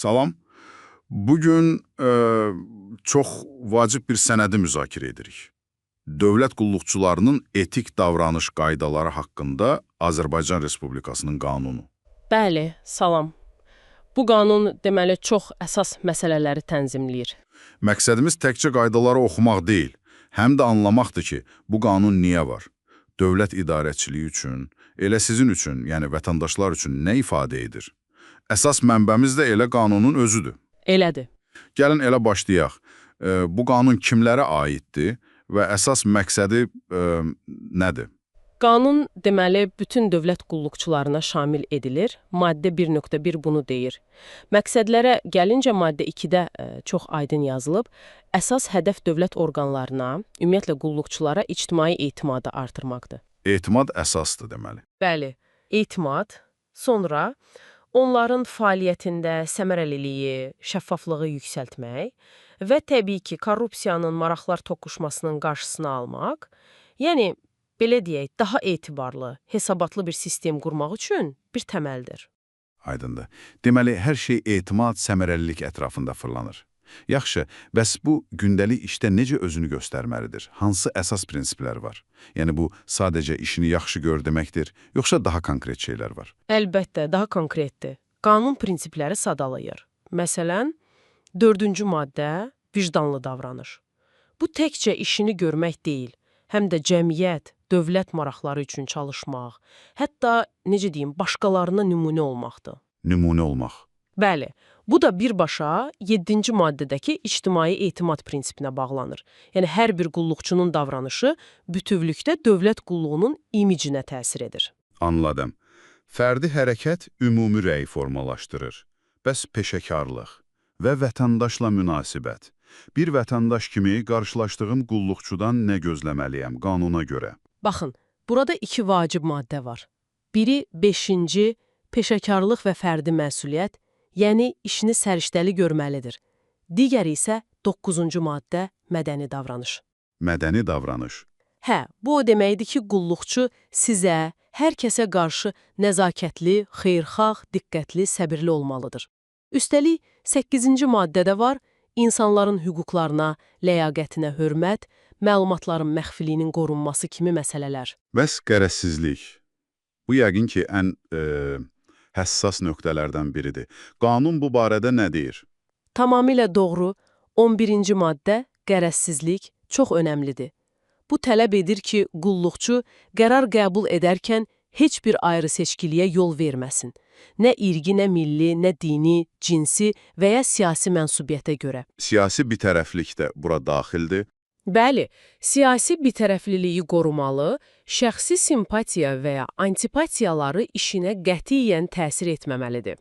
Salam. Bugün çox vacib bir sənədi müzakirə edirik. Dövlət qulluqçularının etik davranış qaydaları haqqında Azərbaycan Respublikasının qanunu. Bəli, salam. Bu qanun deməli çox əsas məsələləri tənzimləyir. Məqsədimiz təkcə qaydaları oxumaq deyil, həm də anlamaqdır ki, bu qanun niyə var? Dövlət idarəçiliyi üçün, elə sizin üçün, yəni vətəndaşlar üçün nə ifadə edir? Əsas mənbəmiz də elə qanunun özüdür. Elədir. Gəlin elə başlayaq. Bu qanun kimlərə aiddir və əsas məqsədi nədir? Qanun deməli bütün dövlət qulluqçularına şamil edilir. Maddə 1.1 bunu deyir. Məqsədlərə gəlincə maddə 2-də çox aydın yazılıb. Əsas hədəf dövlət orqanlarına, ümumiyyətlə qulluqçulara ictimai etimadı artırmaqdır. Etimad əsasdır deməli. Bəli, etimad, sonra onların fəaliyyətində səmərəliliyi, şəffaflığı yüksəltmək və təbii ki, korrupsiyanın, maraqlar toqquşmasının qarşısını almaq, yəni belə deyək, daha etibarlı, hesabatlı bir sistem qurmaq üçün bir təməldir. Aydındır. Deməli, hər şey etimad, səmərəlilik ətrafında fırlanır. Yaxşı, bəs bu gündəlik işdə necə özünü göstərməlidir? Hansı əsas prinsiplər var? Yəni bu sadəcə işini yaxşı gör deməkdir, yoxsa daha konkret şeylər var? Əlbəttə, daha konkretdir. Qanun prinsipləri sadalayır. Məsələn, 4-cü maddə vicdanlı davranış. Bu təkcə işini görmək deyil, həm də cəmiyyət, dövlət maraqları üçün çalışmaq, hətta, necə deyim, başqalarına nümunə olmaqdır. Nümunə olmaq. Bəli, bu da birbaşa 7-ci maddədəki ictimai etimad prinsipinə bağlanır. Yəni, hər bir qulluqçunun davranışı bütövlükdə dövlət qulluğunun imicinə təsir edir. Anladım. Fərdi hərəkət ümumi rəy formalaşdırır. Bəs peşəkarlıq və vətəndaşla münasibət. Bir vətəndaş kimi qarşılaşdığım qulluqçudan nə gözləməliyəm qanuna görə? Baxın, burada 2 vacib maddə var. Biri 5-ci peşəkarlıq və fərdi məsuliyyət, yəni işini səriştəli görməlidir. Digəri isə 9-cu maddə mədəni davranış. Mədəni davranış. Hə, bu o deməkdir ki, qulluqçu sizə, hər kəsə qarşı nəzakətli, xeyirxah, diqqətli, səbirli olmalıdır. Üstəlik, 8-ci maddədə var, insanların hüquqlarına, ləyaqətinə hörmət, məlumatların məxfiliyinin qorunması kimi məsələlər. Bəs qərəzsizlik. Bu yəqin ki, ən həssas nöqtələrdən biridir. Qanun bu barədə nə deyir? Tamamilə doğru, 11-ci maddə qərəzsizlik çox önəmlidir. Bu tələb edir ki, qulluqçu qərar qəbul edərkən heç bir ayrı seçkiliyə yol verməsin. Nə irqi, nə milli, nə dini, cinsi və ya siyasi mənsubiyyətə görə. Siyasi bitərəflik də bura daxildir. Bəli, siyasi bitərəfliliyi qorumalı, şəxsi simpatiya və ya antipatiyaları işinə qətiyyən təsir etməməlidir.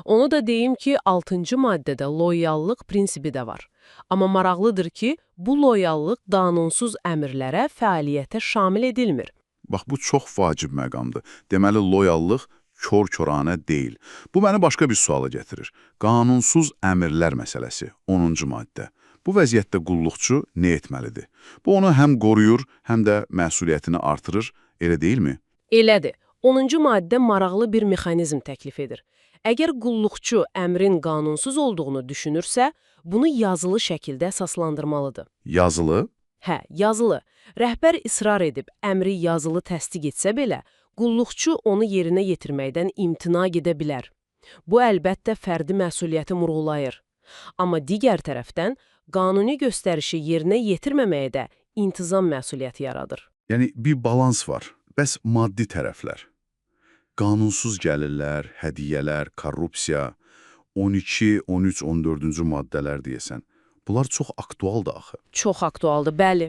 Onu da deyim ki, 6-cı maddədə loyallıq prinsipi də var. Amma maraqlıdır ki, bu loyallıq qanunsuz əmrlərə, fəaliyyətə şamil edilmir. Bax, bu çox vacib məqamdır. Deməli, loyallıq kör-köranə deyil. Bu məni başqa bir suala gətirir. Qanunsuz əmrlər məsələsi, 10-cu maddə. Bu vəziyyətdə qulluqçu nə etməlidir? Bu onu həm qoruyur, həm də məsuliyyətini artırır, elə deyilmi? Elədir. 10-cu maddə maraqlı bir mexanizm təklif edir. Əgər qulluqçu əmrin qanunsuz olduğunu düşünürsə, bunu yazılı şəkildə əsaslandırmalıdır. Yazılı? Hə, yazılı. Rəhbər israr edib əmri yazılı təsdiq etsə belə, qulluqçu onu yerinə yetirməkdən imtina edə bilər. Bu əlbəttə fərdi məsuliyyəti vurğulayır. Amma digər tərəfdən, qanuni göstərişi yerinə yetirməməyə də intizam məsuliyyəti yaradır. Yəni, bir balans var. Bəs maddi tərəflər? Qanunsuz gəlirlər, hədiyyələr, korrupsiya, 12, 13, 14-cü maddələr deyəsən. Bunlar çox aktualdır axı. Çox aktualdır, bəli.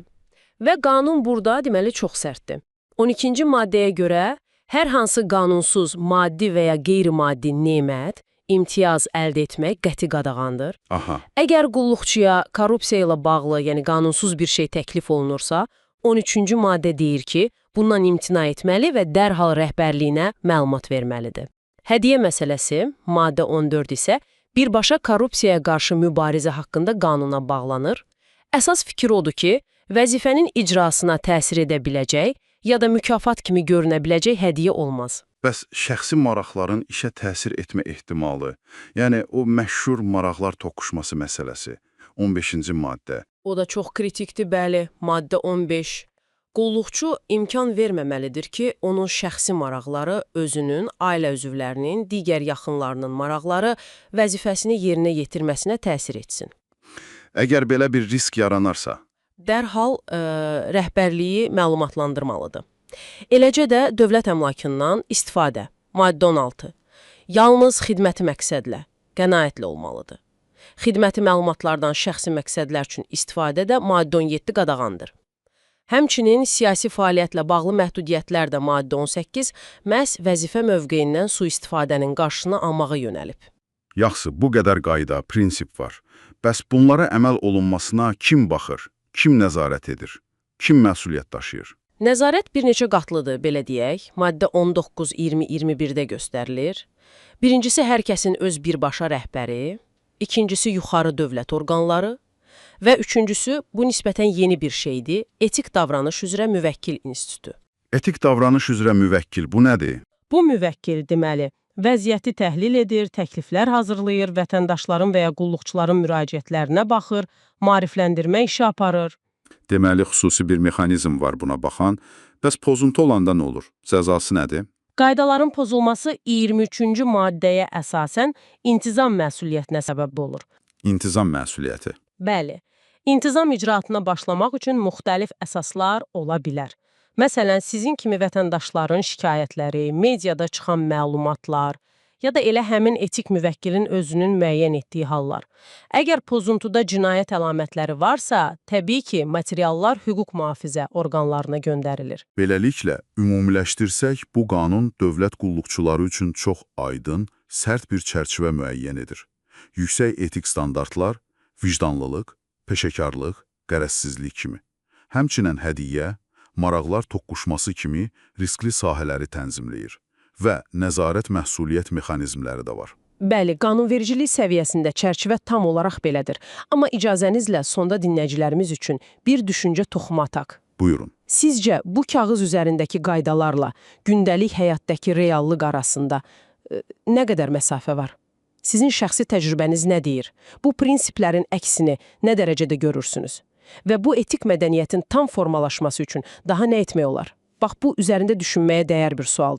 Və qanun burada deməli çox sərtdir. 12-ci maddəyə görə hər hansı qanunsuz maddi və ya qeyri-maddi nemət, imtiyaz əldə etmək qəti qadağandır. Aha. Əgər qulluqçuya korrupsiya ilə bağlı, yəni qanunsuz bir şey təklif olunursa, 13-cü maddə deyir ki, bundan imtina etməli və dərhal rəhbərliyinə məlumat verməlidir. Hədiyyə məsələsi, maddə 14 isə, birbaşa korrupsiyaya qarşı mübarizə haqqında qanuna bağlanır. Əsas fikir odur ki, vəzifənin icrasına təsir edə biləcək, ya da mükafat kimi görünə biləcək hədiyyə olmaz. Bəs şəxsi maraqların işə təsir etmə ehtimalı, yəni o məşhur maraqlar toqquşması məsələsi, 15-ci maddə. O da çox kritikdir, bəli, maddə 15. Qulluqçu imkan verməməlidir ki, onun şəxsi maraqları özünün, ailə üzvlərinin, digər yaxınlarının maraqları vəzifəsini yerinə yetirməsinə təsir etsin. Əgər belə bir risk yaranarsa, Dərhal rəhbərliyi məlumatlandırmalıdır. Eləcə də dövlət əmlakından istifadə, maddə 16. Yalnız xidməti məqsədlə, qənaətlə olmalıdır. Xidməti məlumatlardan şəxsi məqsədlər üçün istifadə də maddə 17 qadağandır. Həmçinin siyasi fəaliyyətlə bağlı məhdudiyyətlər də maddə 18 məhz vəzifə mövqeyindən sui-istifadənin qarşısını almağa yönəlib. yaxşı, bu qədər qayda, prinsip var. Bəs bunlara əməl olunmasına kim baxır, kim nəzarət edir, kim məsuliyyət daşıyır? Nəzarət bir neçə qatlıdır, belə deyək. Maddə 19, 20, 21-də göstərilir. Birincisi, hər kəsin öz birbaşa rəhbəri, ikincisi, yuxarı dövlət orqanları və üçüncüsü, bu nisbətən yeni bir şeydir, etik davranış üzrə müvəkkil institutu. Etik davranış üzrə müvəkkil bu nədir? Bu müvəkkil deməli, vəziyyəti təhlil edir, təkliflər hazırlayır, vətəndaşların və ya qulluqçuların müraciətlərinə baxır, maarifləndirmə işi aparır. Deməli, xüsusi bir mexanizm var buna baxan. Bəs pozuntu olanda nə olur? Cəzası nədir? Qaydaların pozulması 23-cü maddəyə əsasən intizam məsuliyyətinə səbəb olur. İntizam məsuliyyəti. Bəli, intizam icraatına başlamaq üçün müxtəlif əsaslar ola bilər. Məsələn, sizin kimi vətəndaşların şikayətləri, mediada çıxan məlumatlar ya da elə həmin etik müvəkkilin özünün müəyyən etdiyi hallar. Əgər pozuntuda cinayət əlamətləri varsa, təbii ki, materiallar hüquq mühafizə orqanlarına göndərilir. Beləliklə, ümumiləşdirsək, bu qanun dövlət qulluqçuları üçün çox aydın, sərt bir çərçivə müəyyən edir. Yüksək etik standartlar, vicdanlılıq, peşəkarlıq, qərəzsizlik kimi. Həmçinin hədiyyə, maraqlar toqquşması kimi riskli sahələri tənzimləyir və nəzarət məsuliyyət mexanizmləri də var. Bəli, qanunvericilik səviyyəsində çərçivə tam olaraq belədir. Amma icazənizlə sonda dinləyicilərimiz üçün bir düşüncə toxumu ataq. Buyurun. Sizcə bu kağız üzərindəki qaydalarla gündəlik həyatdakı reallıq arasında nə qədər məsafə var? Sizin şəxsi təcrübəniz nə deyir? Bu prinsiplərin əksini nə dərəcədə görürsünüz? Və bu etik mədəniyyətin tam formalaşması üçün daha nə etmək olar? Bax, bu üzərində düşünməyə dəyər bir sualdır.